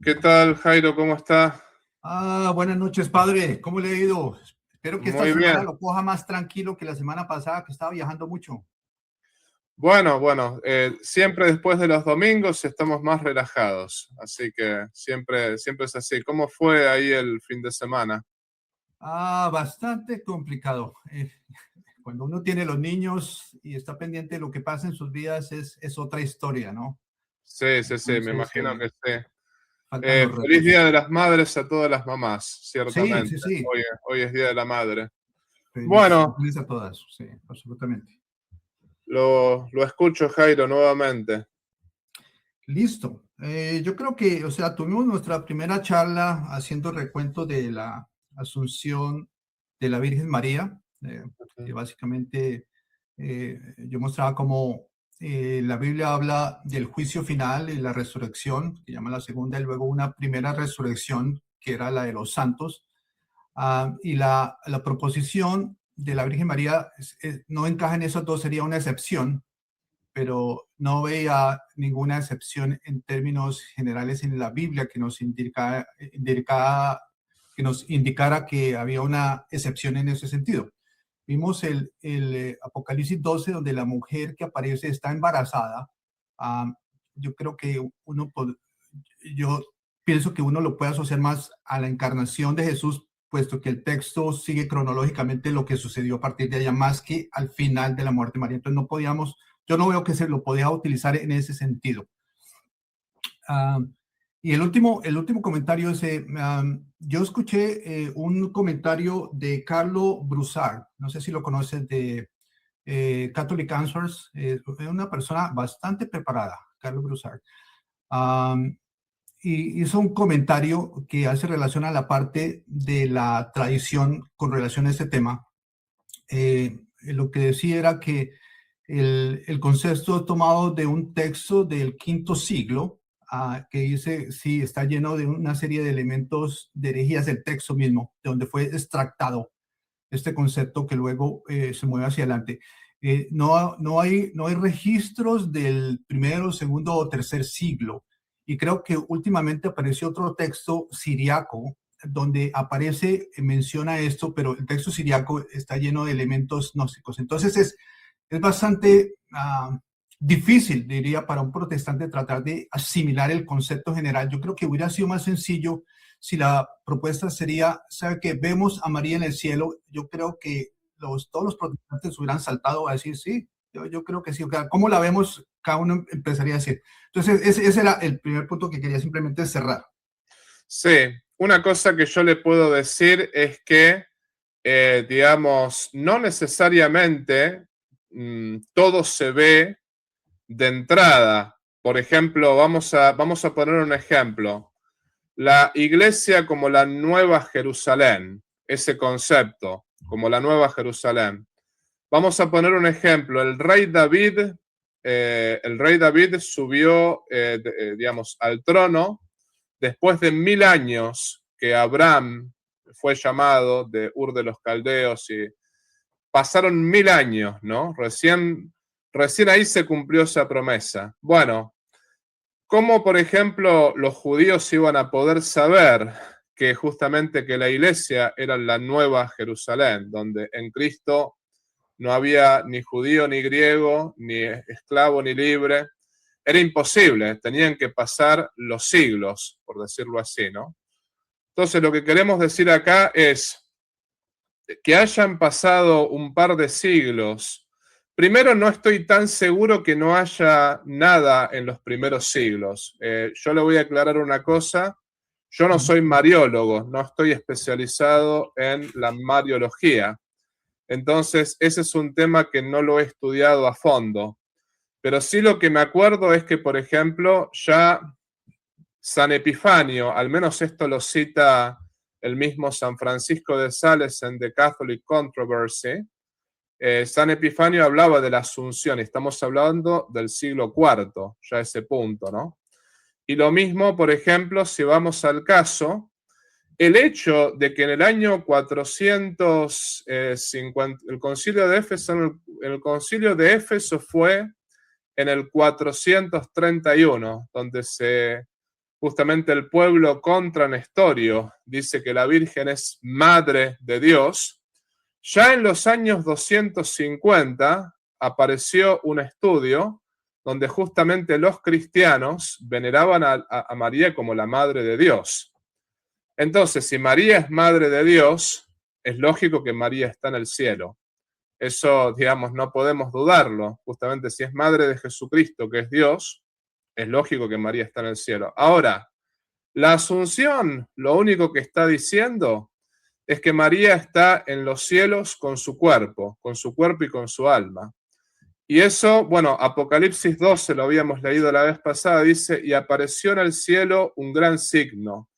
¿Qué tal, Jairo? ¿Cómo está? Buenas noches, padre. ¿Cómo le ha ido? Espero que esta Muy semana bien. lo coja más tranquilo que la semana pasada, que estaba viajando mucho. Bueno, siempre después de los domingos estamos más relajados, así que siempre es así. ¿Cómo fue ahí el fin de semana? Bastante complicado. Cuando uno tiene los niños y está pendiente de lo que pasa en sus vidas, es otra historia, ¿no? Sí, me Entonces, imagino que sí. faltan los Feliz Día retos. de las Madres a todas las mamás, Sí, ciertamente. sí, sí. Hoy es Día de la Madre. Feliz, Bueno, feliz a todas. Sí, absolutamente. lo escucho, Jairo, nuevamente. Listo. Yo creo que, o sea, tuvimos nuestra primera charla haciendo recuento de la Asunción de la Virgen María, que básicamente yo mostraba cómo la Biblia habla del juicio final y la resurrección, que llama la segunda, y luego una primera resurrección, que era la de los santos. Y la proposición de la Virgen María no encaja en esos dos, sería una excepción, pero no veía ninguna excepción en términos generales en la Biblia que nos indicara que había una excepción en ese sentido. Vimos el Apocalipsis 12, donde la mujer que aparece está embarazada. Um, yo creo que yo pienso que uno lo puede asociar más a la encarnación de Jesús, puesto que el texto sigue cronológicamente lo que sucedió a partir de allá, más que al final de la muerte de María. Entonces no podíamos, yo no veo que se lo podía utilizar en ese sentido. Y el último comentario es, yo escuché un comentario de Carlo Broussard, no sé si lo conoces, de Catholic Answers, es una persona bastante preparada, Carlo Broussard. Y hizo un comentario que hace relación a la parte de la tradición con relación a este tema. Lo que decía era que el concepto tomado de un texto del quinto siglo, que dice, sí, está lleno de una serie de elementos de herejías del texto mismo, de donde fue extractado este concepto que luego se mueve hacia adelante. No hay registros del primero, segundo o tercer siglo. Y creo que últimamente apareció otro texto siriaco donde aparece, menciona esto, pero el texto siriaco está lleno de elementos gnósticos. Entonces es bastante difícil, diría, para un protestante tratar de asimilar el concepto general. Yo creo que hubiera sido más sencillo si la propuesta sería, ¿sabe qué? Vemos a María en el cielo. Yo creo que todos los protestantes hubieran saltado a decir, sí, yo creo que sí. ¿Cómo la vemos? Cada uno empezaría a decir. Entonces, ese era el primer punto que quería simplemente cerrar. Sí, una cosa que yo le puedo decir es que, digamos, no necesariamente todo se ve de entrada. Por ejemplo, vamos a poner un ejemplo. La iglesia como la Nueva Jerusalén, ese concepto, como la Nueva Jerusalén. Vamos a poner un ejemplo. El rey David subió, digamos, al trono después de 1000 años que Abraham fue llamado de Ur de los Caldeos y pasaron 1000 años, ¿no? Recién ahí se cumplió esa promesa. Bueno, ¿cómo, por ejemplo, los judíos iban a poder saber que justamente que la iglesia era la nueva Jerusalén, donde en Cristo no había ni judío ni griego, ni esclavo ni libre? Era imposible, tenían que pasar los siglos, por decirlo así, ¿no? Entonces, lo que queremos decir acá es que hayan pasado un par de siglos. Primero, no estoy tan seguro que no haya nada en los primeros siglos. Yo le voy a aclarar una cosa. Yo no soy mariólogo, no estoy especializado en la mariología. Entonces, ese es un tema que no lo he estudiado a fondo. Pero sí lo que me acuerdo es que, por ejemplo, ya San Epifanio, al menos esto lo cita el mismo San Francisco de Sales en The Catholic Controversy, San Epifanio hablaba de la Asunción, y estamos hablando del siglo IV, ya ese punto, ¿no? Y lo mismo, por ejemplo, si vamos al caso, el hecho de que en el año 450, el concilio de Éfeso fue en el 431, donde se justamente el pueblo contra Nestorio dice que la Virgen es madre de Dios, ya en los años 250 apareció un estudio donde justamente los cristianos veneraban a María como la madre de Dios. Entonces, si María es madre de Dios, es lógico que María está en el cielo. Eso, digamos, no podemos dudarlo. Justamente si es madre de Jesucristo, que es Dios, es lógico que María está en el cielo. Ahora, la Asunción, lo único que está diciendo es que María está en los cielos con su cuerpo y con su alma. Y eso, bueno, Apocalipsis 12, lo habíamos leído la vez pasada, dice, y apareció en el cielo un gran signo.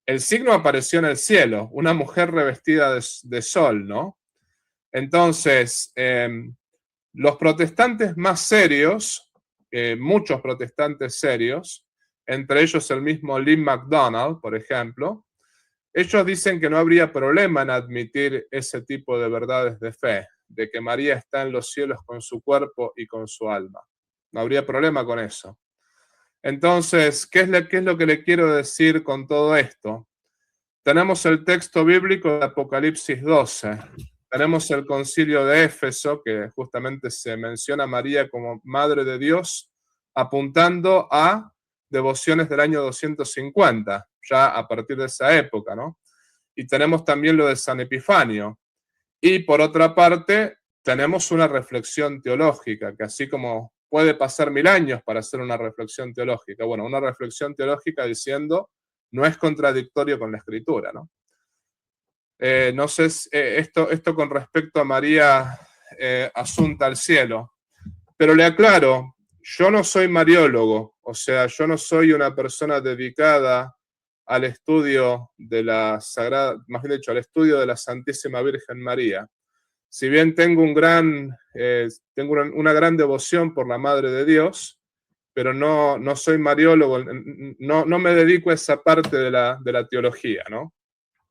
El signo apareció en el cielo, una mujer revestida de sol, ¿no? Entonces, los protestantes más serios, muchos protestantes serios, entre ellos el mismo Lynn MacDonald, por ejemplo, ellos dicen que no habría problema en admitir ese tipo de verdades de fe, de que María está en los cielos con su cuerpo y con su alma. No habría problema con eso. Entonces, ¿qué es lo que le quiero decir con todo esto? Tenemos el texto bíblico de Apocalipsis 12. Tenemos el concilio de Éfeso, que justamente se menciona a María como Madre de Dios, apuntando a devociones del año 250, ya a partir de esa época, ¿no? Y tenemos también lo de San Epifanio. Y por otra parte, tenemos una reflexión teológica, que así como puede pasar 1000 años para hacer una reflexión teológica, bueno, una reflexión teológica diciendo no es contradictorio con la Escritura, ¿no? No sé, esto con respecto a María asunta al cielo, pero le aclaro, yo no soy mariólogo, o sea, yo no soy una persona dedicada al estudio de la Sagrada, más bien dicho, al estudio de la Santísima Virgen María. Si bien tengo tengo una gran devoción por la Madre de Dios, pero no soy mariólogo, no me dedico a esa parte de la teología, ¿no?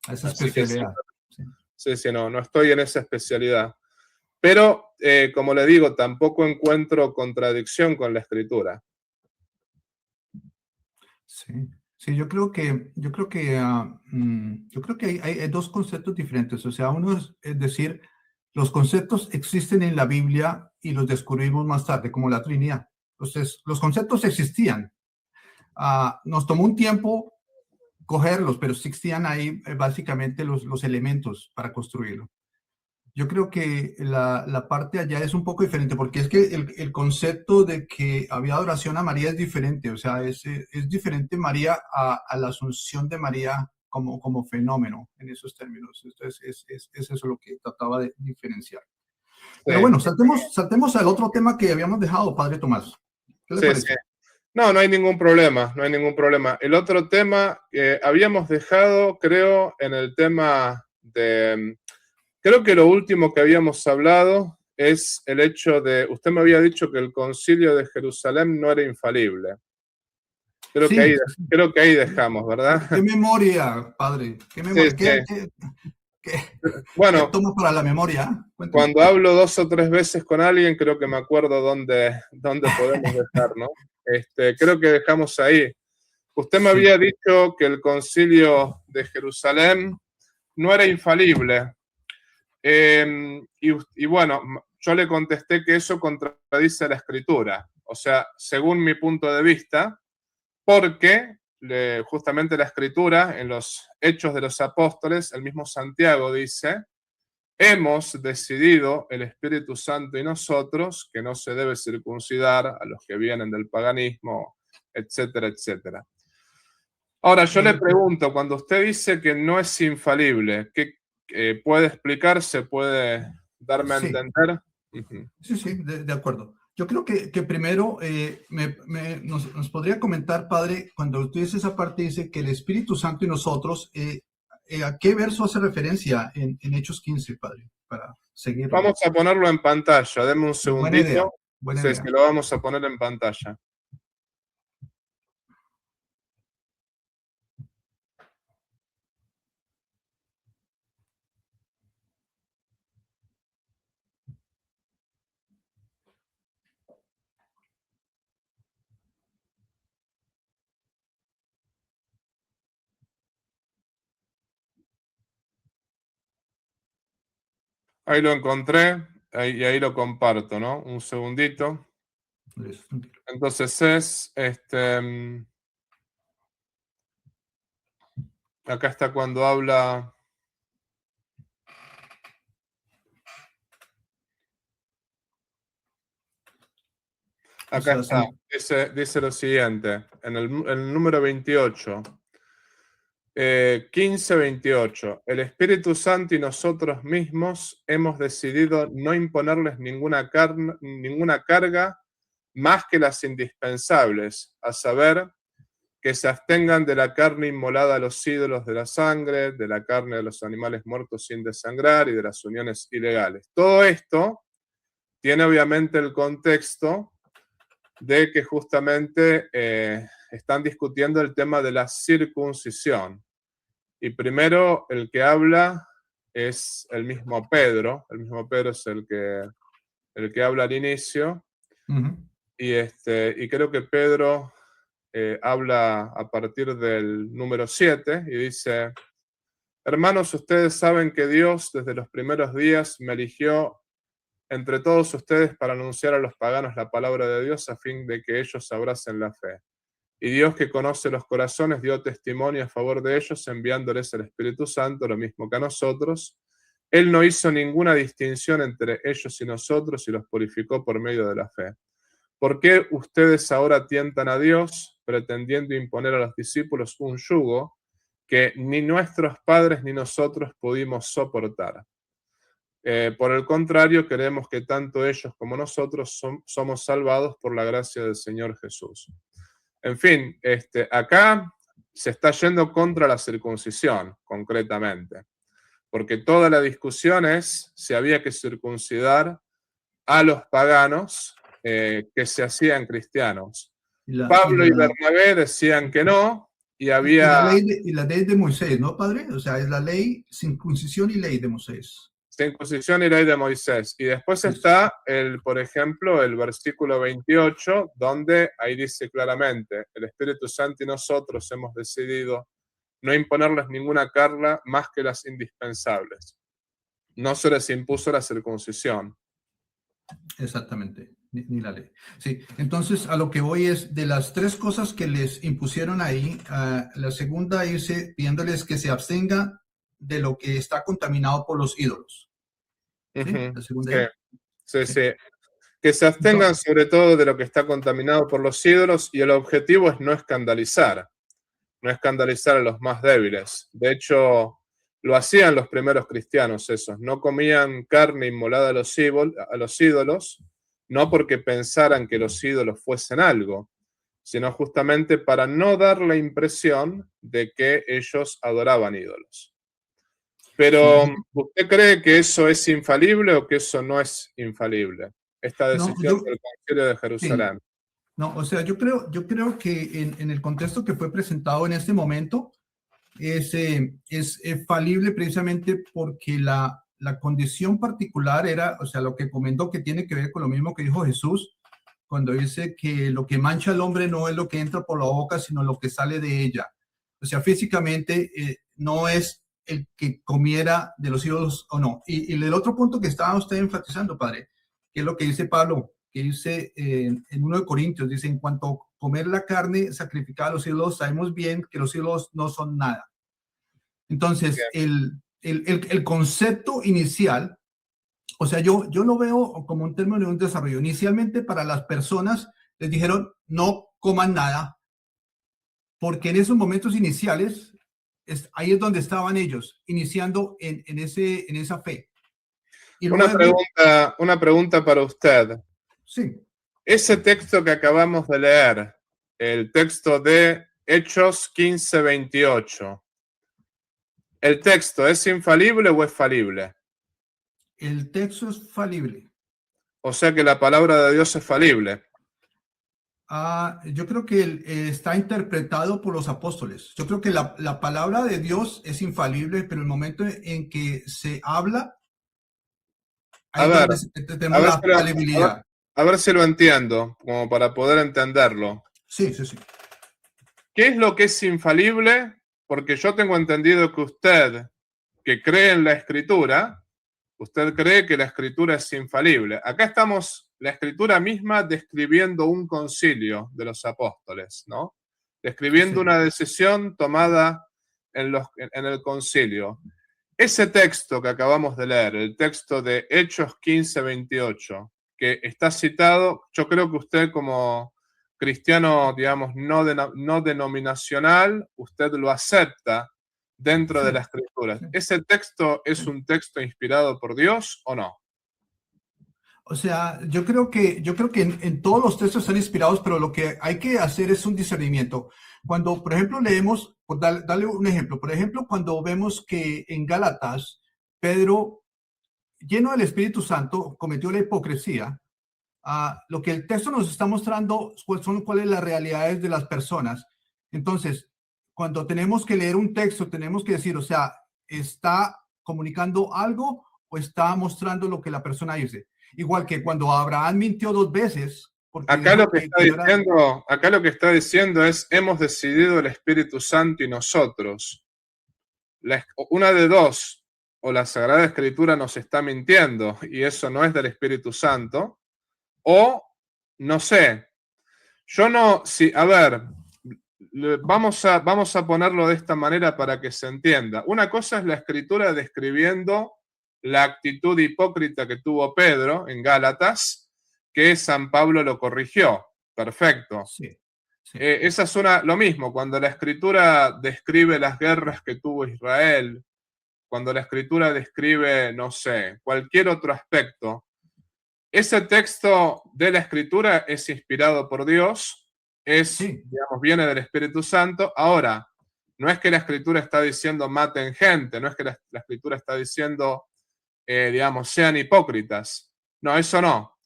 A esa Así que especialidad. sí, no estoy en esa especialidad. Pero, como le digo, tampoco encuentro contradicción con la Escritura. Sí, sí, yo creo que hay dos conceptos diferentes. O sea, uno es decir, los conceptos existen en la Biblia y los descubrimos más tarde, como la Trinidad. Entonces, los conceptos existían. Nos tomó un tiempo cogerlos, pero existían ahí básicamente los elementos para construirlo. Yo creo que la parte allá es un poco diferente, porque es que el concepto de que había adoración a María es diferente, o sea, es diferente María a la asunción de María como fenómeno en esos términos. Entonces, es eso lo que trataba de diferenciar. Pero Sí, bueno, saltemos al otro tema que habíamos dejado, Padre Tomás. ¿Qué le sí. parece? No hay ningún problema, no hay ningún problema. El otro tema que habíamos dejado, creo, en el tema de... Creo que lo último que habíamos hablado es el hecho de... Usted me había dicho que el concilio de Jerusalén no era infalible. Sí, Creo que ahí dejamos, ¿verdad? qué memoria, Padre, qué Sí, memoria, sí. qué, qué Bueno, tomo para la memoria. Cuénteme. cuando hablo 2 o 3 veces con alguien, creo que me acuerdo dónde podemos dejar, ¿no? Creo que dejamos ahí. Usted me Sí. había dicho que el concilio de Jerusalén no era infalible. Y bueno, yo le contesté que eso contradice la Escritura. O sea, según mi punto de vista, porque justamente la Escritura, en los Hechos de los Apóstoles, el mismo Santiago dice, hemos decidido el Espíritu Santo y nosotros que no se debe circuncidar a los que vienen del paganismo, etcétera, etcétera. Ahora, yo le pregunto, cuando usted dice que no es infalible, ¿qué puede explicarse? ¿Puede darme a Sí, entender? Uh-huh. sí, de acuerdo. Yo creo que primero nos podría comentar, Padre, cuando usted dice esa parte, dice que el Espíritu Santo y nosotros, ¿a qué verso hace referencia en Hechos 15, Padre? Para seguirlo. Vamos a ponerlo en pantalla, denme un Buena idea, segundito. buena Sí, sí, idea. lo vamos a poner en pantalla. Ahí lo encontré, y ahí lo comparto, ¿no? Un segundito. Entonces es, acá está cuando habla... Acá está, dice lo siguiente, en el número 28. 15:28. El Espíritu Santo y nosotros mismos hemos decidido no imponerles ninguna carga más que las indispensables, a saber, que se abstengan de la carne inmolada a los ídolos, de la sangre, de la carne de los animales muertos sin desangrar y de las uniones ilegales. Todo esto tiene obviamente el contexto de que justamente están discutiendo el tema de la circuncisión. Y primero el que habla es el mismo Pedro. El mismo Pedro es el que habla al inicio. Y creo que Pedro habla a partir del número 7 y dice: hermanos, ustedes saben que Dios desde los primeros días me eligió entre todos ustedes para anunciar a los paganos la palabra de Dios a fin de que ellos abracen la fe. Y Dios, que conoce los corazones, dio testimonio a favor de ellos, enviándoles el Espíritu Santo, lo mismo que a nosotros. Él no hizo ninguna distinción entre ellos y nosotros y los purificó por medio de la fe. ¿Por qué ustedes ahora tientan a Dios, pretendiendo imponer a los discípulos un yugo que ni nuestros padres ni nosotros pudimos soportar? Por el contrario, queremos que tanto ellos como nosotros somos salvados por la gracia del Señor Jesús. En fin, acá se está yendo contra la circuncisión, concretamente, porque toda la discusión es si había que circuncidar a los paganos que se hacían cristianos. Pablo y Bernabé decían que no, y había... Y la ley de Moisés, ¿no, padre? O sea, es la ley, circuncisión y ley de Moisés. Circuncisión y ley de Moisés. Y después está, por ejemplo, el versículo 28, donde ahí dice claramente: el Espíritu Santo y nosotros hemos decidido no imponerles ninguna carga más que las indispensables. No se les impuso la circuncisión. Exactamente, ni la ley. Sí, entonces a lo que voy es, de las tres cosas que les impusieron ahí, la segunda dice, pidiéndoles que se abstengan de lo que está contaminado por los ídolos. ¿Sí? La segunda. Sí. Que se abstengan sobre todo de lo que está contaminado por los ídolos, y el objetivo es no escandalizar a los más débiles. De hecho, lo hacían los primeros cristianos esos, no comían carne inmolada a los ídolos, no porque pensaran que los ídolos fuesen algo, sino justamente para no dar la impresión de que ellos adoraban ídolos. Pero, ¿usted cree que eso es infalible o que eso no es infalible? Esta decisión del Concilio de Jerusalén. Sí. No, o sea, yo creo que en el contexto que fue presentado en este momento es falible precisamente porque la condición particular era, o sea, lo que comentó, que tiene que ver con lo mismo que dijo Jesús cuando dice que lo que mancha al hombre no es lo que entra por la boca, sino lo que sale de ella. O sea, físicamente no es el que comiera de los ídolos o no. Y el otro punto que estaba usted enfatizando, padre, que es lo que dice Pablo, que dice en 1 de Corintios, dice: en cuanto a comer la carne sacrificada a los ídolos, sabemos bien que los ídolos no son nada. Entonces, el concepto inicial, o sea, yo lo veo como un término de un desarrollo. Inicialmente, para las personas les dijeron no coman nada, porque en esos momentos iniciales, ahí es donde estaban ellos, iniciando en esa fe. Y luego, una pregunta para usted. Sí. Ese texto que acabamos de leer, el texto de Hechos 15:28, ¿el texto es infalible o es falible? El texto es falible. O sea que la palabra de Dios es falible. Yo creo que está interpretado por los apóstoles. Yo creo que la palabra de Dios es infalible, pero el momento en que se habla, ahí tenemos la falibilidad. A ver si lo entiendo, como para poder entenderlo. Sí. ¿Qué es lo que es infalible? Porque yo tengo entendido que usted, que cree en la Escritura, Usted cree que la escritura es infalible. Acá estamos, la escritura misma, describiendo un concilio de los apóstoles, ¿no? Describiendo Sí. una decisión tomada en el concilio. Ese texto que acabamos de leer, el texto de Hechos 15:28, que está citado, yo creo que usted como cristiano, digamos, no denominacional, usted lo acepta dentro de la escritura. Sí. ¿Ese texto es un texto inspirado por Dios o no? O sea, yo creo que en todos los textos están inspirados, pero lo que hay que hacer es un discernimiento. Cuando, por ejemplo, leemos, por darle un ejemplo, por ejemplo, cuando vemos que en Gálatas, Pedro, lleno del Espíritu Santo, cometió la hipocresía, lo que el texto nos está mostrando son cuáles las realidades de las personas. Entonces, cuando tenemos que leer un texto, tenemos que decir, o sea, ¿está comunicando algo o está mostrando lo que la persona dice? Igual que cuando Abraham mintió 2 veces, porque Acá lo dijo que que no era... acá lo que está diciendo es, hemos decidido el Espíritu Santo y nosotros. Una de dos, o la Sagrada Escritura nos está mintiendo y eso no es del Espíritu Santo, o no sé. Yo no, sí, a ver, vamos a ponerlo de esta manera para que se entienda. Una cosa es la Escritura describiendo la actitud hipócrita que tuvo Pedro en Gálatas, que San Pablo lo corrigió. Perfecto. Sí, sí. Esa es lo mismo, cuando la Escritura describe las guerras que tuvo Israel, cuando la Escritura describe, no sé, cualquier otro aspecto, ese texto de la Escritura es inspirado por Dios, Sí. digamos, viene del Espíritu Santo. Ahora, no es que la Escritura está diciendo maten gente, no es que la Escritura está diciendo, digamos, sean hipócritas. No, eso no.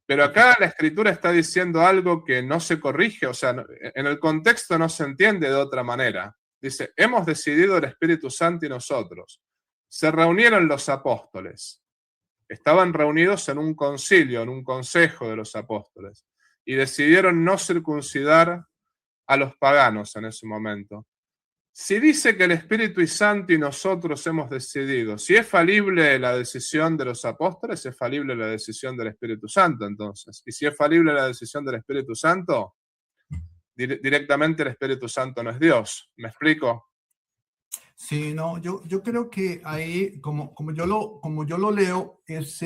Pero acá la Escritura está diciendo algo que no se corrige, o sea, en el contexto no se entiende de otra manera. Dice, hemos decidido el Espíritu Santo y nosotros. Se reunieron los apóstoles. Estaban reunidos en un concilio, en un consejo de los apóstoles, y decidieron no circuncidar a los paganos en ese momento. Si dice que el Espíritu Santo y nosotros hemos decidido, si es falible la decisión de los apóstoles, es falible la decisión del Espíritu Santo entonces. Y si es falible la decisión del Espíritu Santo, directamente el Espíritu Santo no es Dios. ¿Me explico? Sí, no, yo creo que ahí, como yo lo leo, es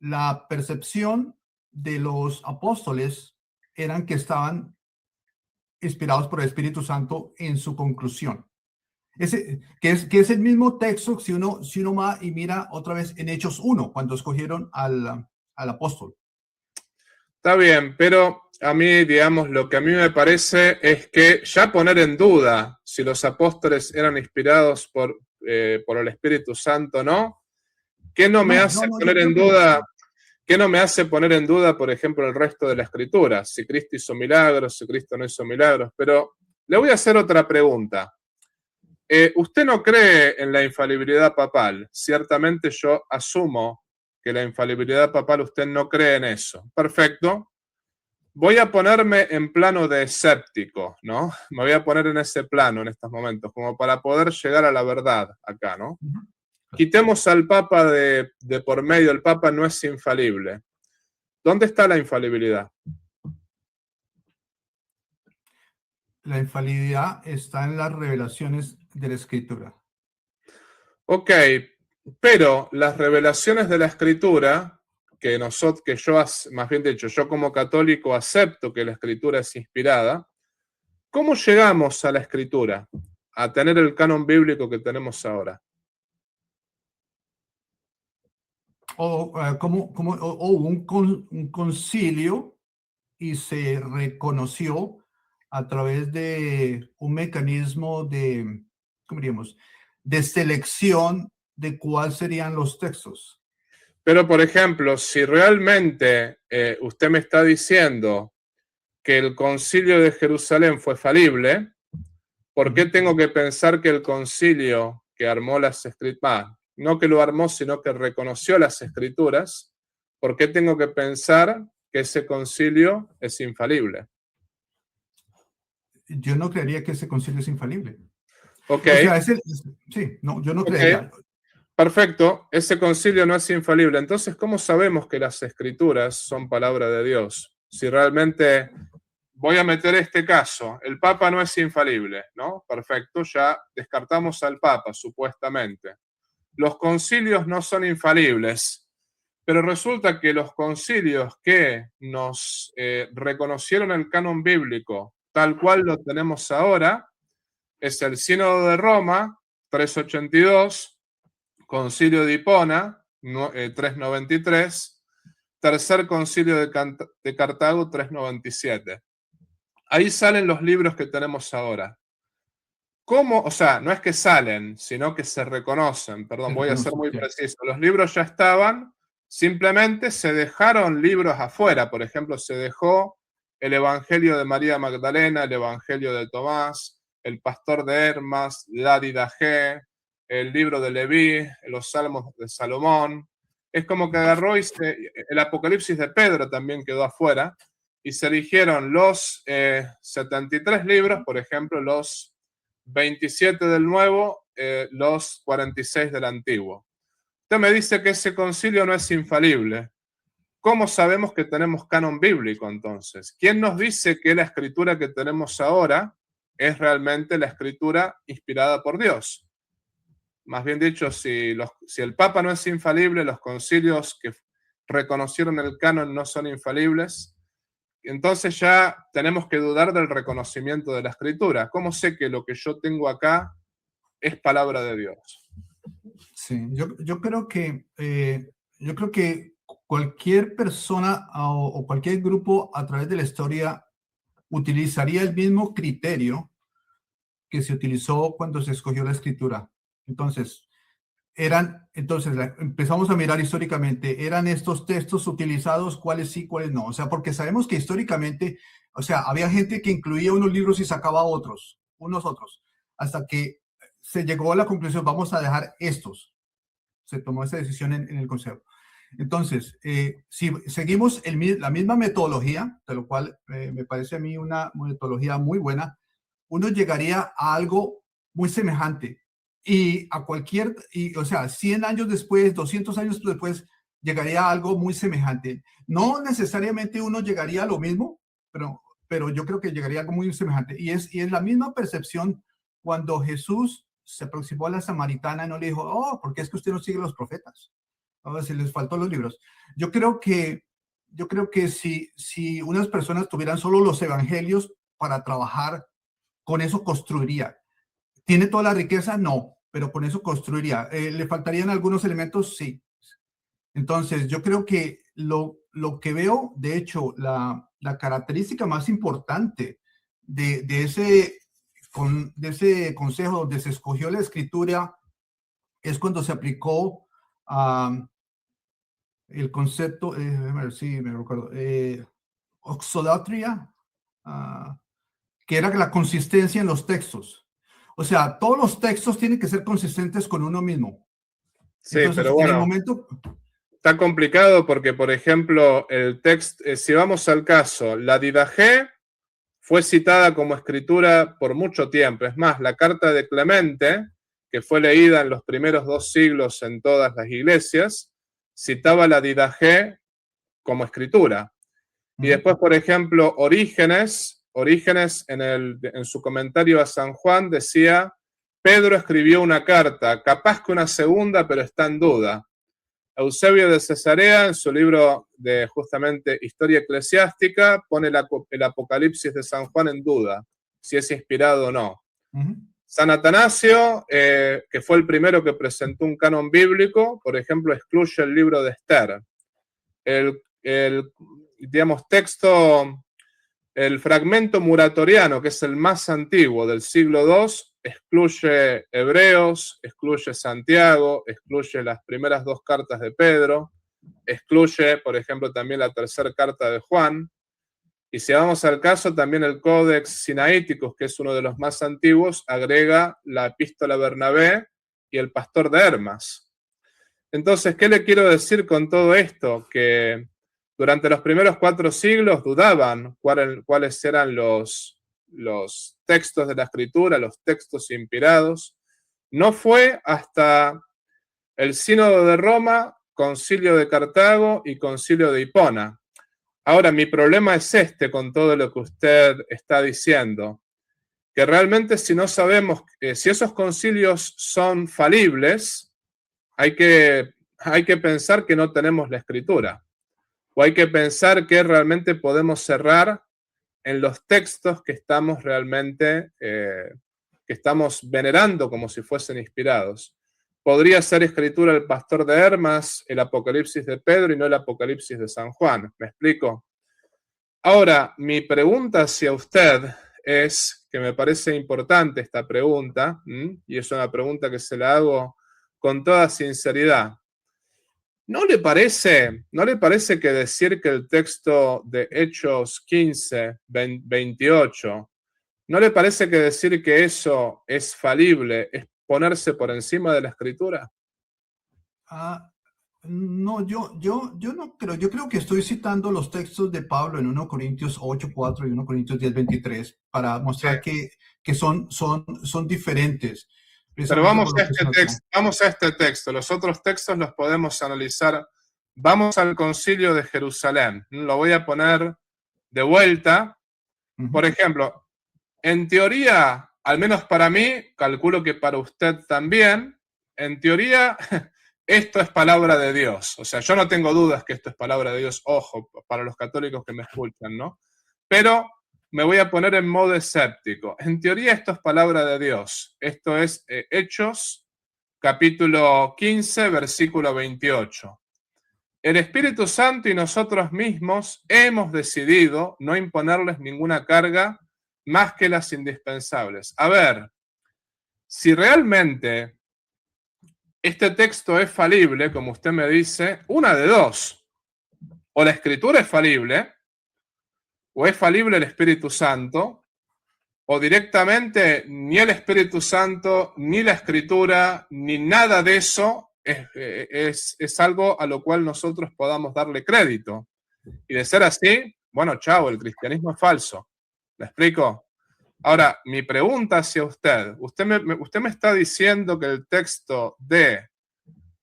la percepción de los apóstoles eran que estaban inspirados por el Espíritu Santo en su conclusión. Que es el mismo texto si uno va y mira otra vez en Hechos 1, cuando escogieron al apóstol. Está bien, pero a mí, digamos, lo que a mí me parece es que ya poner en duda si los apóstoles eran inspirados por el Espíritu Santo o no, ¿qué no me hace Yo poner en creo que no. duda? ¿Qué no me hace poner en duda, por ejemplo, el resto de la Escritura? Si Cristo hizo milagros, si Cristo no hizo milagros. Pero le voy a hacer otra pregunta. ¿Usted no cree en la infalibilidad papal? Ciertamente yo asumo que la infalibilidad papal usted no cree en eso. Perfecto. Voy a ponerme en plano de escéptico, ¿no? Me voy a poner en ese plano en estos momentos, como para poder llegar a la verdad acá, ¿no? Quitemos al Papa de por medio, el Papa no es infalible. ¿Dónde está la infalibilidad? La infalibilidad está en las revelaciones de la Escritura. Ok, pero las revelaciones de la Escritura, que yo, más bien dicho, yo como católico acepto que la Escritura es inspirada, ¿cómo llegamos a la Escritura? A tener el canon bíblico que tenemos ahora. Hubo un concilio y se reconoció a través de un mecanismo de, ¿cómo diríamos?, de selección de cuáles serían los textos. Pero, por ejemplo, si realmente usted me está diciendo que el concilio de Jerusalén fue falible, ¿por qué tengo que pensar que el concilio que armó las escrituras, no que lo armó, sino que reconoció las escrituras, ¿por qué tengo que pensar que ese concilio es infalible? Yo no creería que ese concilio es infalible. Ok, O sea, sí, no, yo no ok, creería. Perfecto, ese concilio no es infalible. Entonces, ¿cómo sabemos que las escrituras son palabra de Dios? Si realmente voy a meter este caso, el Papa no es infalible, ¿no? Perfecto, ya descartamos al Papa, supuestamente. Los concilios no son infalibles, pero resulta que los concilios que nos reconocieron el canon bíblico tal cual lo tenemos ahora, es el Sínodo de Roma, 382, Concilio de Hipona, 393, Tercer Concilio de Cartago, 397. Ahí salen los libros que tenemos ahora. ¿Cómo? O sea, no es que salen, sino que se reconocen. Perdón, voy a ser muy preciso. Los libros ya estaban, simplemente se dejaron libros afuera. Por ejemplo, se dejó el Evangelio de María Magdalena, el Evangelio de Tomás, el Pastor de Hermas, la Didaché, el libro de Leví, los Salmos de Salomón. Es como que agarró el Apocalipsis de Pedro también quedó afuera y se eligieron los 73 libros, por ejemplo, los 27 del Nuevo, los 46 del Antiguo. Usted me dice que ese concilio no es infalible. ¿Cómo sabemos que tenemos canon bíblico entonces? ¿Quién nos dice que la escritura que tenemos ahora es realmente la escritura inspirada por Dios? Más bien dicho, si el Papa no es infalible, los concilios que reconocieron el canon no son infalibles, entonces ya tenemos que dudar del reconocimiento de la escritura. ¿Cómo sé que lo que yo tengo acá es palabra de Dios? Sí, yo creo que cualquier persona o cualquier grupo a través de la historia utilizaría el mismo criterio que se utilizó cuando se escogió la escritura. Entonces, empezamos a mirar históricamente, ¿eran estos textos utilizados? ¿Cuáles sí, cuáles no? O sea, porque sabemos que históricamente, o sea, había gente que incluía unos libros y sacaba unos otros, hasta que se llegó a la conclusión, vamos a dejar estos. Se tomó esa decisión en el Consejo. Entonces, si seguimos la misma metodología, de lo cual me parece a mí una metodología muy buena, uno llegaría a algo muy semejante. Y o sea, 100 años después, 200 años después, llegaría a algo muy semejante. No necesariamente uno llegaría a lo mismo, pero yo creo que llegaría a algo muy semejante. Y es la misma percepción cuando Jesús se aproximó a la samaritana y no le dijo, oh, ¿por qué es que usted no sigue los profetas? A si les faltó los libros. Yo creo que si unas personas tuvieran solo los evangelios para trabajar, con eso construiría. ¿Tiene toda la riqueza? No, pero con eso construiría. ¿Le faltarían algunos elementos? Sí. Entonces, yo creo que lo que veo, de hecho, la característica más importante de ese consejo donde se escogió la escritura es cuando se aplicó el concepto, sí, me recuerdo, oxolatría, que era la consistencia en los textos. O sea, todos los textos tienen que ser consistentes con uno mismo. Sí, entonces, pero bueno, en el momento... Está complicado porque, por ejemplo, el texto, si vamos al caso, la Didaché fue citada como escritura por mucho tiempo. Es más, la carta de Clemente, que fue leída en los primeros 2 siglos en todas las iglesias, citaba la Didaché como escritura. Y después, por ejemplo, Orígenes en su comentario a San Juan decía, Pedro escribió una carta, capaz que una segunda, pero está en duda. Eusebio de Cesarea, en su libro de justamente Historia Eclesiástica, pone el Apocalipsis de San Juan en duda, si es inspirado o no. San Atanasio, que fue el primero que presentó un canon bíblico, por ejemplo, excluye el libro de Esther. El fragmento muratoriano, que es el más antiguo del siglo II, excluye Hebreos, excluye Santiago, excluye las primeras 2 cartas de Pedro, excluye, por ejemplo, también la tercera carta de Juan. Y si vamos al caso, también el Codex Sinaiticus, que es uno de los más antiguos, agrega la Epístola a Bernabé y el Pastor de Hermas. Entonces, ¿qué le quiero decir con todo esto? Que durante los primeros 4 siglos dudaban cuáles eran los textos de la Escritura, los textos inspirados. No fue hasta el Sínodo de Roma, Concilio de Cartago y Concilio de Hipona. Ahora, mi problema es con todo lo que usted está diciendo, que realmente si no sabemos, si esos concilios son falibles, hay que pensar que no tenemos la Escritura, o hay que pensar que realmente podemos cerrar en los textos que estamos realmente, que estamos venerando como si fuesen inspirados. Podría ser escritura el Pastor de Hermas, el Apocalipsis de Pedro y no el Apocalipsis de San Juan. ¿Me explico? Ahora, mi pregunta hacia usted es, que me parece importante esta pregunta, y es una pregunta que se la hago con toda sinceridad. ¿No le parece que decir que el texto de Hechos 15, 28, ¿no le parece que decir que eso es falible, es ponerse por encima de la Escritura? No, yo no creo. Yo creo que estoy citando los textos de Pablo en 1 Corintios 8:4 y 1 Corintios 10:23 para mostrar que son diferentes. Pero vamos a este texto. Los otros textos los podemos analizar. Vamos al Concilio de Jerusalén. Lo voy a poner de vuelta. Por ejemplo, en teoría, al menos para mí, calculo que para usted también, en teoría, esto es palabra de Dios. O sea, yo no tengo dudas que esto es palabra de Dios. Ojo, para los católicos que me escuchan, ¿no? Pero me voy a poner en modo escéptico. En teoría esto es palabra de Dios. Esto es Hechos, capítulo 15, versículo 28. El Espíritu Santo y nosotros mismos hemos decidido no imponerles ninguna carga más que las indispensables. A ver, si realmente este texto es falible, como usted me dice, una de dos. O la Escritura es falible, o es falible el Espíritu Santo, o directamente ni el Espíritu Santo, ni la Escritura, ni nada de eso es algo a lo cual nosotros podamos darle crédito. Y de ser así, bueno, chao, el cristianismo es falso. ¿Me explico? Ahora, mi pregunta hacia usted me está diciendo que el texto de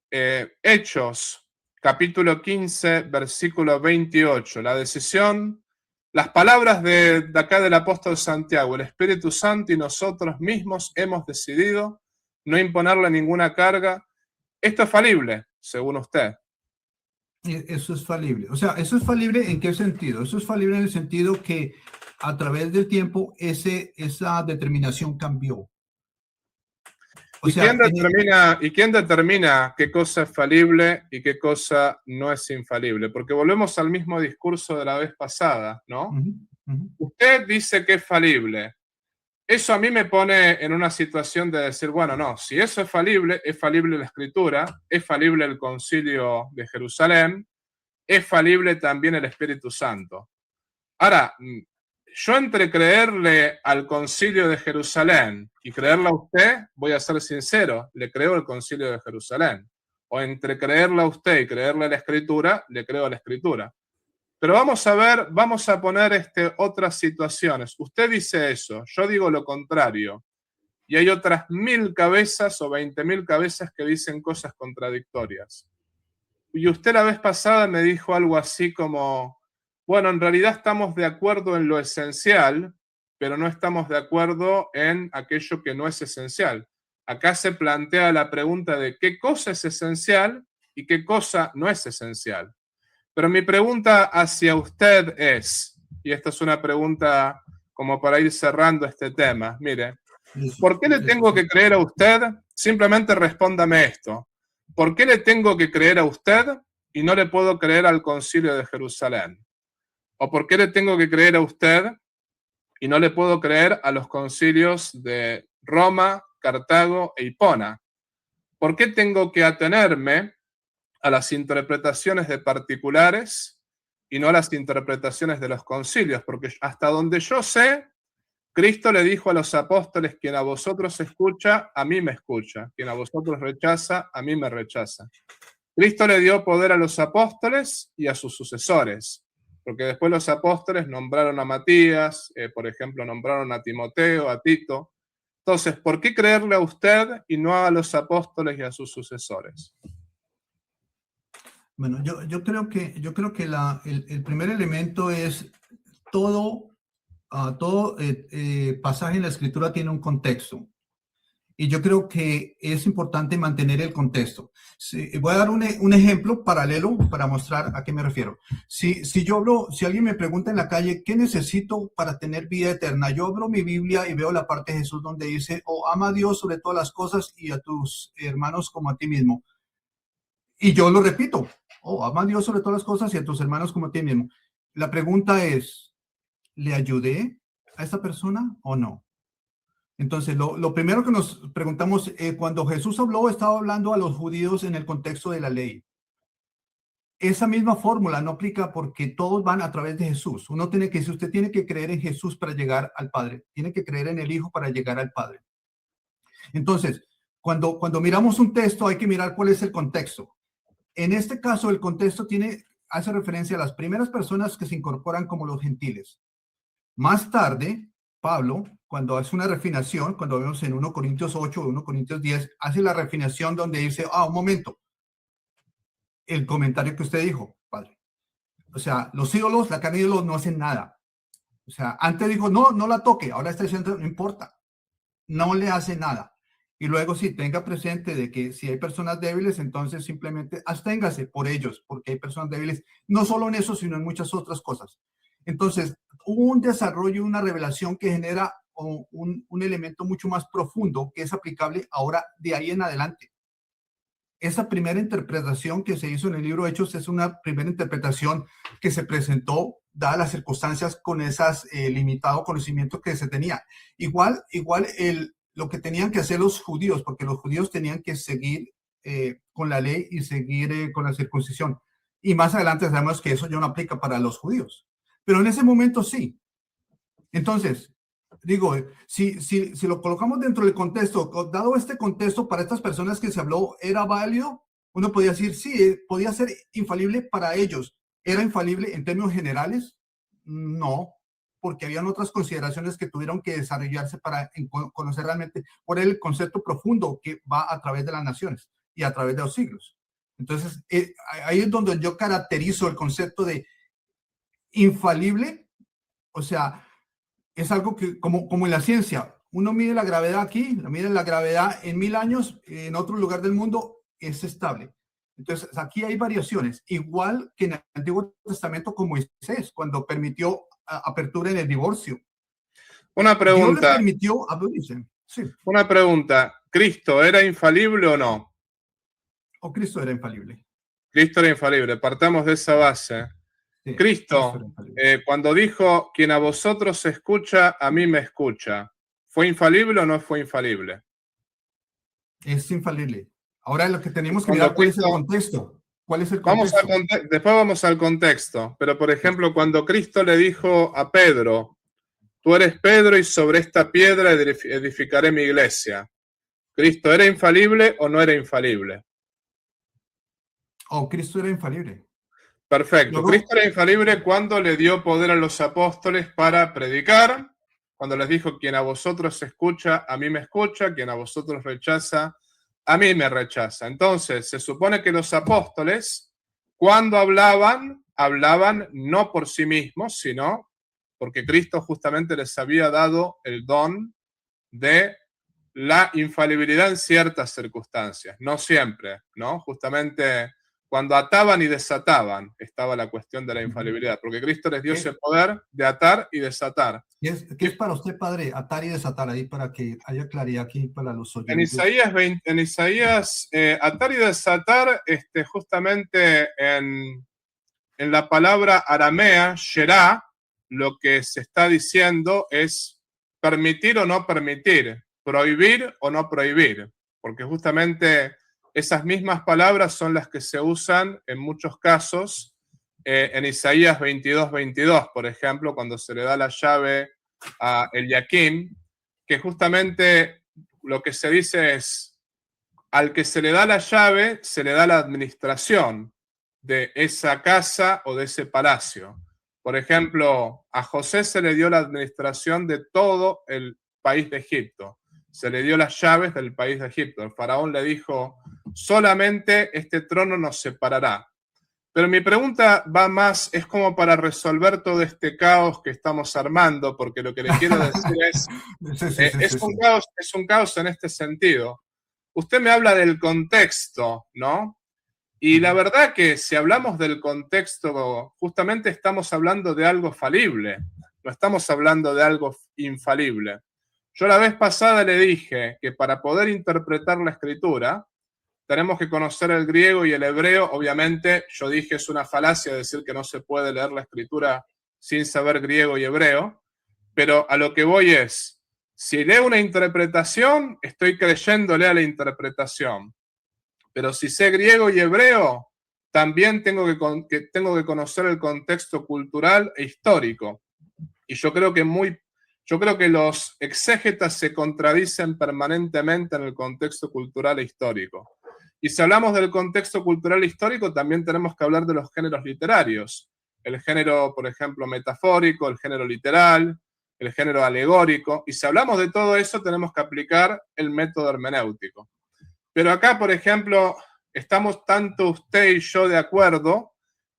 Hechos, capítulo 15, versículo 28, la decisión, las palabras de acá del apóstol Santiago, el Espíritu Santo y nosotros mismos hemos decidido no imponerle ninguna carga. Esto es falible, según usted. Eso es falible. O sea, ¿eso es falible en qué sentido? Eso es falible en el sentido que a través del tiempo esa determinación cambió. ¿Quién determina qué cosa es falible y qué cosa no es infalible? Porque volvemos al mismo discurso de la vez pasada, ¿no? Usted dice que es falible. Eso a mí me pone en una situación de decir, bueno, no, si eso es falible la Escritura, es falible el Concilio de Jerusalén, es falible también el Espíritu Santo. Ahora, yo entre creerle al Concilio de Jerusalén y creerle a usted, voy a ser sincero, le creo al Concilio de Jerusalén. O entre creerle a usted y creerle a la Escritura, le creo a la Escritura. Pero vamos a ver, vamos a poner otras situaciones. Usted dice eso, yo digo lo contrario. Y hay otras 1000 cabezas o 20.000 cabezas que dicen cosas contradictorias. Y usted la vez pasada me dijo algo así como, bueno, en realidad estamos de acuerdo en lo esencial, pero no estamos de acuerdo en aquello que no es esencial. Acá se plantea la pregunta de qué cosa es esencial y qué cosa no es esencial. Pero mi pregunta hacia usted es, y esta es una pregunta como para ir cerrando este tema, mire, ¿por qué le tengo que creer a usted? Simplemente respóndame esto. ¿Por qué le tengo que creer a usted y no le puedo creer al Concilio de Jerusalén? ¿O por qué le tengo que creer a usted y no le puedo creer a los concilios de Roma, Cartago e Hipona? ¿Por qué tengo que atenerme a las interpretaciones de particulares y no a las interpretaciones de los concilios? Porque hasta donde yo sé, Cristo le dijo a los apóstoles, quien a vosotros escucha, a mí me escucha. Quien a vosotros rechaza, a mí me rechaza. Cristo le dio poder a los apóstoles y a sus sucesores, porque después los apóstoles nombraron a Matías, por ejemplo, nombraron a Timoteo, a Tito, Entonces, ¿por qué creerle a usted y no a los apóstoles y a sus sucesores? Bueno, yo creo que el primer elemento es todo, todo pasaje en la escritura tiene un contexto. Y yo creo que es importante mantener el contexto. Voy a dar un ejemplo paralelo para mostrar a qué me refiero. Si alguien me pregunta en la calle, ¿qué necesito para tener vida eterna? Yo abro mi Biblia y veo la parte de Jesús donde dice, ama a Dios sobre todas las cosas y a tus hermanos como a ti mismo. Y yo lo repito, ama a Dios sobre todas las cosas y a tus hermanos como a ti mismo. La pregunta es, ¿le ayudé a esta persona o no? Entonces, lo primero que nos preguntamos, cuando Jesús habló, estaba hablando a los judíos en el contexto de la ley. Esa misma fórmula no aplica porque todos van a través de Jesús. Usted tiene que creer en Jesús para llegar al Padre. Tiene que creer en el Hijo para llegar al Padre. Entonces, cuando miramos un texto, hay que mirar cuál es el contexto. En este caso, el contexto hace referencia a las primeras personas que se incorporan como los gentiles. Más tarde, Pablo, cuando hace una refinación, cuando vemos en 1 Corintios 8 o 1 Corintios 10, hace la refinación donde dice, un momento, el comentario que usted dijo, padre. O sea, los ídolos, la carne de ídolos no hacen nada. O sea, antes dijo, no la toque, ahora está diciendo, no importa, no le hace nada. Y luego sí, tenga presente de que si hay personas débiles, entonces simplemente absténgase por ellos, porque hay personas débiles, no solo en eso, sino en muchas otras cosas. Entonces, hubo un desarrollo, una revelación que genera un elemento mucho más profundo que es aplicable ahora de ahí en adelante. Esa primera interpretación que se hizo en el libro Hechos es una primera interpretación que se presentó dadas las circunstancias con esas limitado conocimientos que se tenía. Igual lo que tenían que hacer los judíos, porque los judíos tenían que seguir con la ley y seguir con la circuncisión. Y más adelante sabemos que eso ya no aplica para los judíos. Pero en ese momento sí. Entonces, digo, si lo colocamos dentro del contexto, dado este contexto para estas personas que se habló, ¿era válido? Uno podía decir, sí, podía ser infalible para ellos. ¿Era infalible en términos generales? No, porque habían otras consideraciones que tuvieron que desarrollarse para conocer realmente por el concepto profundo que va a través de las naciones y a través de los siglos. Entonces, ahí es donde yo caracterizo el concepto de infalible, o sea, es algo que, como en la ciencia, uno mide la gravedad aquí, mide la gravedad en 1000 años, en otro lugar del mundo es estable. Entonces, aquí hay variaciones, igual que en el Antiguo Testamento con Moisés, cuando permitió apertura en el divorcio. Una pregunta. Dios le permitió abrirse. Sí. Una pregunta. ¿Cristo era infalible o no? ¿O Cristo era infalible? Cristo era infalible. Partamos de esa base. Sí, Cristo, cuando dijo, quien a vosotros escucha, a mí me escucha, ¿fue infalible o no fue infalible? Es infalible. Ahora lo que tenemos que mirar, ¿cuál es el contexto? ¿Cuál es el contexto? Después vamos al contexto, pero por ejemplo, cuando Cristo le dijo a Pedro, tú eres Pedro y sobre esta piedra edificaré mi iglesia, ¿Cristo era infalible o no era infalible? Cristo era infalible. Perfecto. Luego, Cristo era infalible cuando le dio poder a los apóstoles para predicar, cuando les dijo, quien a vosotros escucha, a mí me escucha, quien a vosotros rechaza, a mí me rechaza. Entonces, se supone que los apóstoles, cuando hablaban no por sí mismos, sino porque Cristo justamente les había dado el don de la infalibilidad en ciertas circunstancias, no siempre, ¿no? Justamente cuando ataban y desataban estaba la cuestión de la infalibilidad, porque Cristo les dio ese poder de atar y desatar. ¿Qué es para usted, padre, atar y desatar ahí para que haya claridad aquí para los oyentes? En Isaías atar y desatar, justamente en la palabra aramea, sherá, lo que se está diciendo es permitir o no permitir, prohibir o no prohibir, porque justamente esas mismas palabras son las que se usan en muchos casos en Isaías 22, por ejemplo, cuando se le da la llave a Eliakim, que justamente lo que se dice es, al que se le da la llave, se le da la administración de esa casa o de ese palacio. Por ejemplo, a José se le dio la administración de todo el país de Egipto. se le dio las llaves del país de Egipto. El faraón le dijo, solamente este trono nos separará. Pero mi pregunta va más, es como para resolver todo este caos que estamos armando, porque lo que le quiero decir es, es un caos en este sentido. Usted me habla del contexto, ¿no? Y la verdad que si hablamos del contexto, justamente estamos hablando de algo falible, no estamos hablando de algo infalible. Yo la vez pasada le dije que para poder interpretar la escritura, tenemos que conocer el griego y el hebreo. Obviamente, yo dije es una falacia decir que no se puede leer la escritura sin saber griego y hebreo, pero a lo que voy es, si leo una interpretación, estoy creyéndole a la interpretación. Pero si sé griego y hebreo, también tengo que conocer el contexto cultural e histórico. Y yo creo que los exégetas se contradicen permanentemente en el contexto cultural e histórico. Y si hablamos del contexto cultural e histórico, también tenemos que hablar de los géneros literarios. El género, por ejemplo, metafórico, el género literal, el género alegórico. Y si hablamos de todo eso, tenemos que aplicar el método hermenéutico. Pero acá, por ejemplo, estamos tanto usted y yo de acuerdo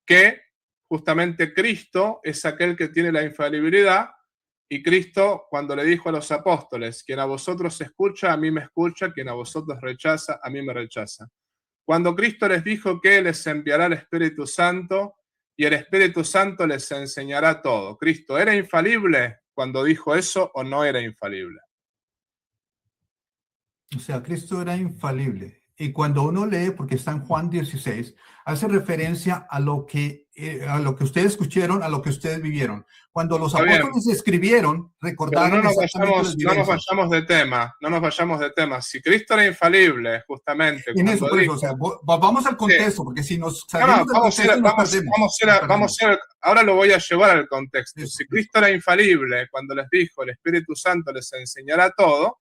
que justamente Cristo es aquel que tiene la infalibilidad, y Cristo, cuando le dijo a los apóstoles, quien a vosotros escucha, a mí me escucha, quien a vosotros rechaza, a mí me rechaza. Cuando Cristo les dijo que les enviará el Espíritu Santo, y el Espíritu Santo les enseñará todo. ¿Cristo era infalible cuando dijo eso o no era infalible? O sea, Cristo era infalible. Y cuando uno lee, porque está en Juan 16, hace referencia a lo que ustedes escucharon, a lo que ustedes vivieron. Cuando los apóstoles escribieron, recordaron no nos vayamos de tema. Si Cristo era infalible, justamente. En eso, por eso, o sea, vamos al contexto, sí. Porque si nos salimos del contexto, ahora lo voy a llevar al contexto. Eso. Si Cristo era infalible, cuando les dijo, el Espíritu Santo les enseñará todo,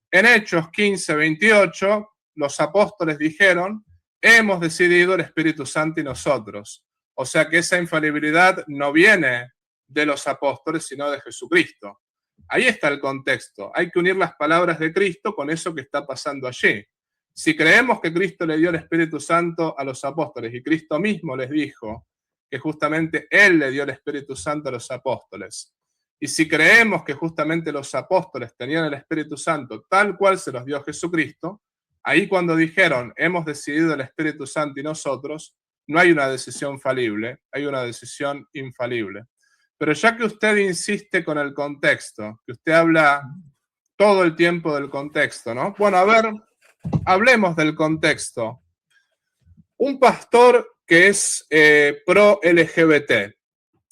en Hechos 15, 28, los apóstoles dijeron, hemos decidido el Espíritu Santo y nosotros. O sea que esa infalibilidad no viene de los apóstoles, sino de Jesucristo. Ahí está el contexto. Hay que unir las palabras de Cristo con eso que está pasando allí. Si creemos que Cristo le dio el Espíritu Santo a los apóstoles y Cristo mismo les dijo que justamente Él le dio el Espíritu Santo a los apóstoles, y si creemos que justamente los apóstoles tenían el Espíritu Santo tal cual se los dio Jesucristo, ahí cuando dijeron, hemos decidido el Espíritu Santo y nosotros, no hay una decisión falible, hay una decisión infalible. Pero ya que usted insiste con el contexto, que usted habla todo el tiempo del contexto, ¿no? Bueno, a ver, hablemos del contexto. Un pastor que es pro-LGBT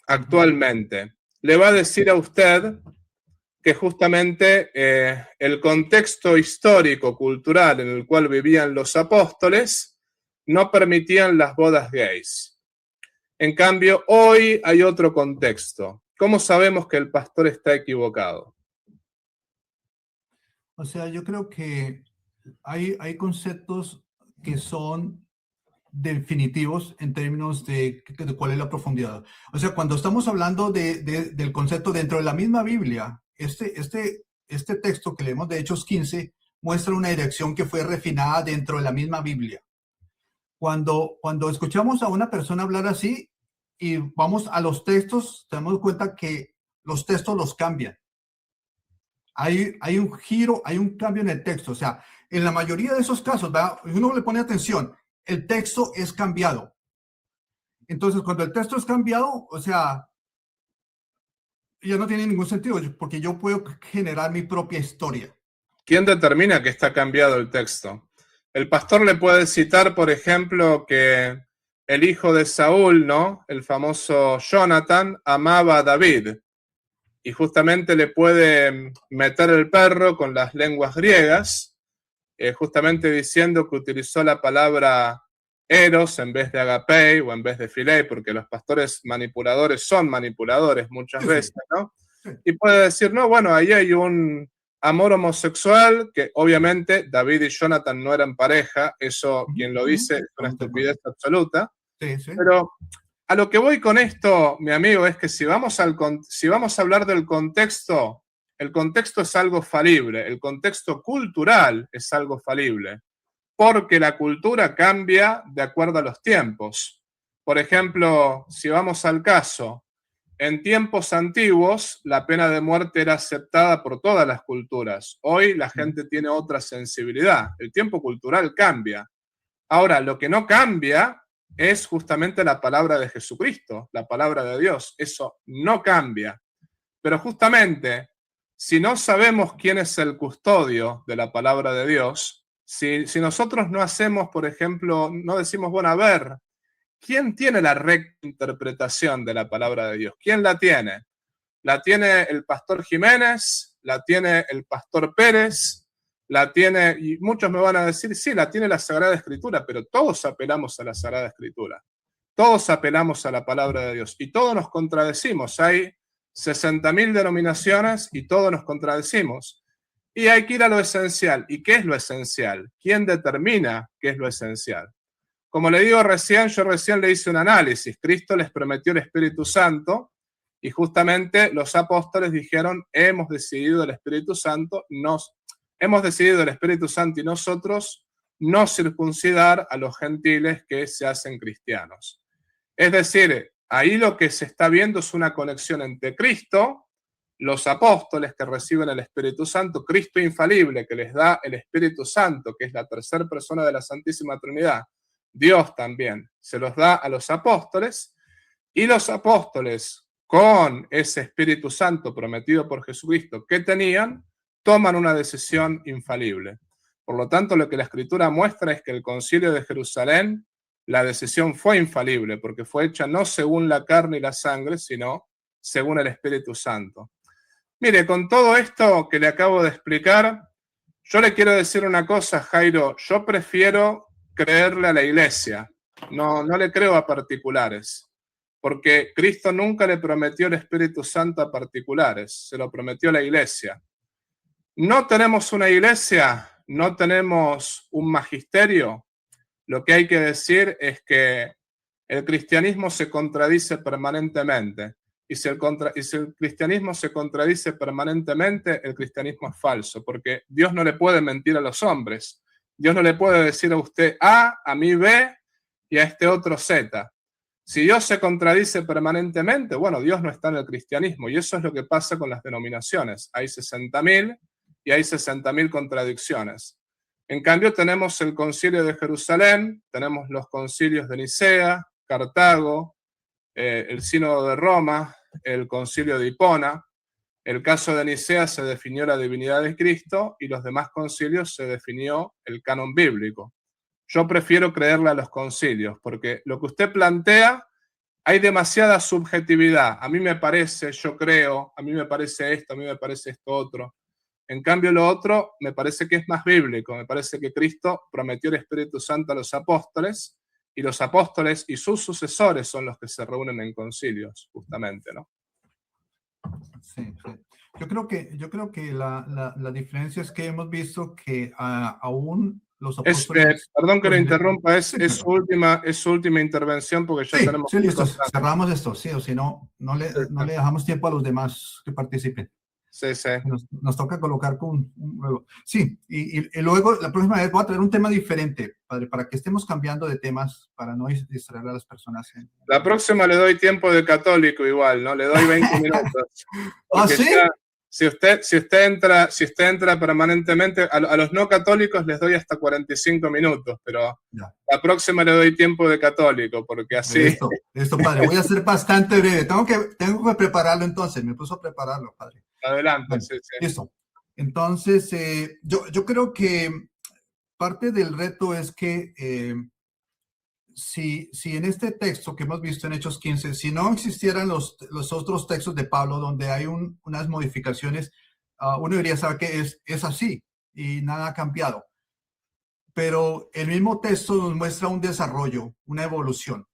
actualmente, le va a decir a usted que justamente el contexto histórico, cultural en el cual vivían los apóstoles no permitían las bodas gays. En cambio, hoy hay otro contexto. ¿Cómo sabemos que el pastor está equivocado? O sea, yo creo que hay conceptos que son definitivos en términos de cuál es la profundidad. O sea, cuando estamos hablando del concepto dentro de la misma Biblia, este texto que leemos de Hechos 15 muestra una dirección que fue refinada dentro de la misma Biblia. Cuando escuchamos a una persona hablar así y vamos a los textos, nos damos cuenta que los textos los cambian. Hay un giro, hay un cambio en el texto. O sea, en la mayoría de esos casos, ¿verdad? Uno le pone atención, el texto es cambiado. Entonces, cuando el texto es cambiado, o sea, ya no tiene ningún sentido, porque yo puedo generar mi propia historia. ¿Quién determina que está cambiado el texto? El pastor le puede citar, por ejemplo, que el hijo de Saúl, ¿no? El famoso Jonathan, amaba a David. Y justamente le puede meter el perro con las lenguas griegas, justamente diciendo que utilizó la palabra eros en vez de agapei o en vez de filei, porque los pastores manipuladores son manipuladores muchas veces, ¿no? Y puede decir, no, bueno, ahí hay un amor homosexual, que obviamente David y Jonathan no eran pareja, eso quien lo dice es una estupidez absoluta, pero a lo que voy con esto, mi amigo, es que si vamos a hablar del contexto, el contexto es algo falible, el contexto cultural es algo falible, porque la cultura cambia de acuerdo a los tiempos. Por ejemplo, si vamos al caso, en tiempos antiguos la pena de muerte era aceptada por todas las culturas. Hoy la gente tiene otra sensibilidad. El tiempo cultural cambia. Ahora, lo que no cambia es justamente la palabra de Jesucristo, la palabra de Dios. Eso no cambia. Pero justamente, si no sabemos quién es el custodio de la palabra de Dios, si nosotros no hacemos, por ejemplo, no decimos, bueno, a ver, ¿quién tiene la recta interpretación de la palabra de Dios? ¿Quién la tiene? ¿La tiene el pastor Jiménez? ¿La tiene el pastor Pérez? ¿La tiene? Y muchos me van a decir, sí, la tiene la Sagrada Escritura, pero todos apelamos a la Sagrada Escritura. Todos apelamos a la palabra de Dios y todos nos contradecimos. Hay 60.000 denominaciones y todos nos contradecimos. Y hay que ir a lo esencial. ¿Y qué es lo esencial? ¿Quién determina qué es lo esencial? Como le digo yo recién le hice un análisis. Cristo les prometió el Espíritu Santo y justamente los apóstoles dijeron, hemos decidido el Espíritu Santo y nosotros no circuncidar a los gentiles que se hacen cristianos. Es decir, ahí lo que se está viendo es una conexión entre Cristo, los apóstoles que reciben el Espíritu Santo, Cristo infalible que les da el Espíritu Santo, que es la tercera persona de la Santísima Trinidad, Dios también se los da a los apóstoles, y los apóstoles con ese Espíritu Santo prometido por Jesucristo que tenían, toman una decisión infalible. Por lo tanto, lo que la Escritura muestra es que el Concilio de Jerusalén, la decisión fue infalible, porque fue hecha no según la carne y la sangre, sino según el Espíritu Santo. Mire, con todo esto que le acabo de explicar, yo le quiero decir una cosa, Jairo, yo prefiero creerle a la iglesia, no le creo a particulares, porque Cristo nunca le prometió el Espíritu Santo a particulares, se lo prometió a la iglesia. No tenemos una iglesia, no tenemos un magisterio. Lo que hay que decir es que el cristianismo se contradice permanentemente. Y si el cristianismo se contradice permanentemente, el cristianismo es falso, porque Dios no le puede mentir a los hombres. Dios no le puede decir a usted A, a mí B y a este otro Z. Si Dios se contradice permanentemente, bueno, Dios no está en el cristianismo. Y eso es lo que pasa con las denominaciones. Hay 60.000 y hay 60.000 contradicciones. En cambio, tenemos el Concilio de Jerusalén, tenemos los concilios de Nicea, Cartago, el Sínodo de Roma, el Concilio de Hipona. El caso de Nicea se definió la divinidad de Cristo y los demás concilios se definió el canon bíblico. Yo prefiero creerle a los concilios porque lo que usted plantea, hay demasiada subjetividad. A mí me parece, yo creo, a mí me parece esto, a mí me parece esto otro. En cambio, lo otro me parece que es más bíblico. Me parece que Cristo prometió el Espíritu Santo a los apóstoles y los apóstoles y sus sucesores son los que se reúnen en concilios, justamente, ¿no? Sí, sí. Yo creo que la diferencia es que hemos visto que aún los apóstoles... perdón que lo interrumpa, es su última intervención porque ya tenemos... Sí, listo, cerramos esto, sí, o si no, no le dejamos tiempo a los demás que participen. Sí, sí. Nos toca colocar con un... Sí, y luego la próxima vez voy a traer un tema diferente, padre, para que estemos cambiando de temas, para no distraer a las personas. La próxima le doy tiempo de católico igual, ¿no? Le doy 20 minutos. ¿Ah, sí? Si usted entra permanentemente, a los no católicos les doy hasta 45 minutos, pero ya. La próxima le doy tiempo de católico, porque así... Listo, padre, voy a ser bastante breve. Tengo que prepararlo entonces, me puso a prepararlo, padre. Adelante, bueno, sí. Listo. Entonces, yo creo que parte del reto es que si en este texto que hemos visto en Hechos 15, si no existieran los otros textos de Pablo donde hay unas modificaciones, uno debería saber que es así y nada ha cambiado. Pero el mismo texto nos muestra un desarrollo, una evolución.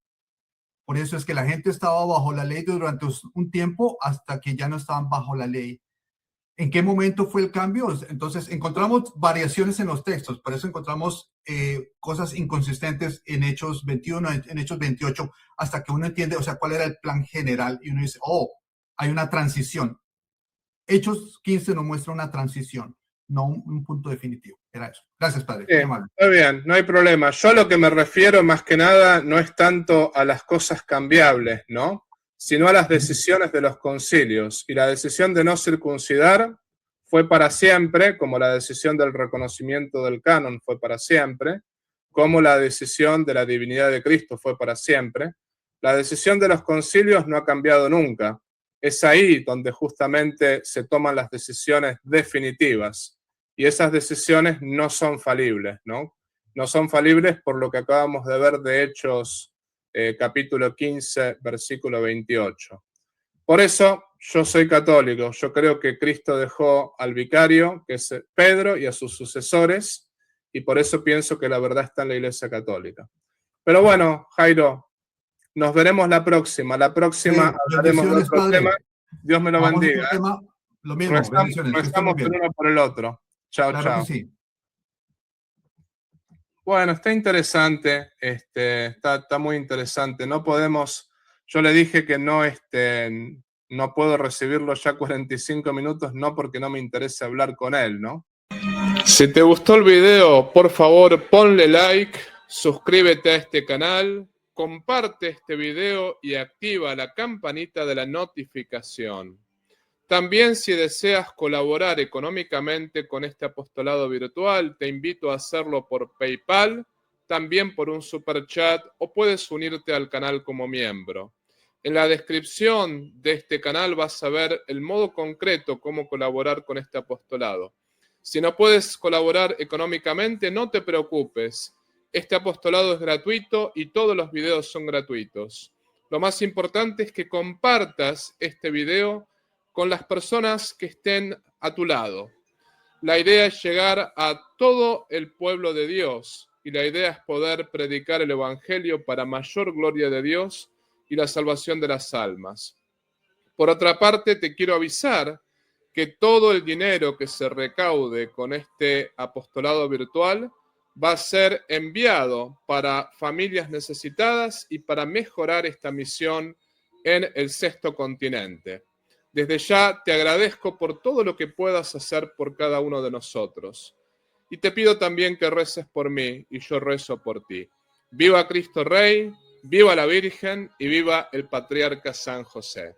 Por eso es que la gente estaba bajo la ley durante un tiempo hasta que ya no estaban bajo la ley. ¿En qué momento fue el cambio? Entonces, encontramos variaciones en los textos, por eso encontramos cosas inconsistentes en Hechos 21, en Hechos 28, hasta que uno entiende, o sea, cuál era el plan general y uno dice, oh, hay una transición. Hechos 15 nos muestra una transición, no un punto definitivo. Era eso. Gracias, padre. Sí, está bien, no hay problema. Yo lo que me refiero más que nada no es tanto a las cosas cambiables, ¿no? Sino a las decisiones de los concilios. Y la decisión de no circuncidar fue para siempre, como la decisión del reconocimiento del canon fue para siempre, como la decisión de la divinidad de Cristo fue para siempre. La decisión de los concilios no ha cambiado nunca. Es ahí donde justamente se toman las decisiones definitivas. Y esas decisiones no son falibles, ¿no? No son falibles por lo que acabamos de ver de Hechos capítulo 15, versículo 28. Por eso yo soy católico. Yo creo que Cristo dejó al vicario, que es Pedro, y a sus sucesores, y por eso pienso que la verdad está en la Iglesia Católica. Pero bueno, Jairo, nos veremos la próxima. La próxima hablaremos de otro tema. Dios me lo bendiga. Lo mismo, rezamos el uno por el otro. Chao, claro chao. Que sí. Bueno, está interesante, está muy interesante. No podemos, yo le dije que no, no puedo recibirlo ya 45 minutos, no porque no me interese hablar con él, ¿no? Si te gustó el video, por favor, ponle like, suscríbete a este canal, comparte este video y activa la campanita de la notificación. También, si deseas colaborar económicamente con este apostolado virtual, te invito a hacerlo por PayPal, también por un super chat, o puedes unirte al canal como miembro. En la descripción de este canal vas a ver el modo concreto cómo colaborar con este apostolado. Si no puedes colaborar económicamente, no te preocupes. Este apostolado es gratuito y todos los videos son gratuitos. Lo más importante es que compartas este video con las personas que estén a tu lado. La idea es llegar a todo el pueblo de Dios y la idea es poder predicar el Evangelio para mayor gloria de Dios y la salvación de las almas. Por otra parte, te quiero avisar que todo el dinero que se recaude con este apostolado virtual va a ser enviado para familias necesitadas y para mejorar esta misión en el sexto continente. Desde ya te agradezco por todo lo que puedas hacer por cada uno de nosotros. Y te pido también que reces por mí y yo rezo por ti. Viva Cristo Rey, viva la Virgen y viva el Patriarca San José.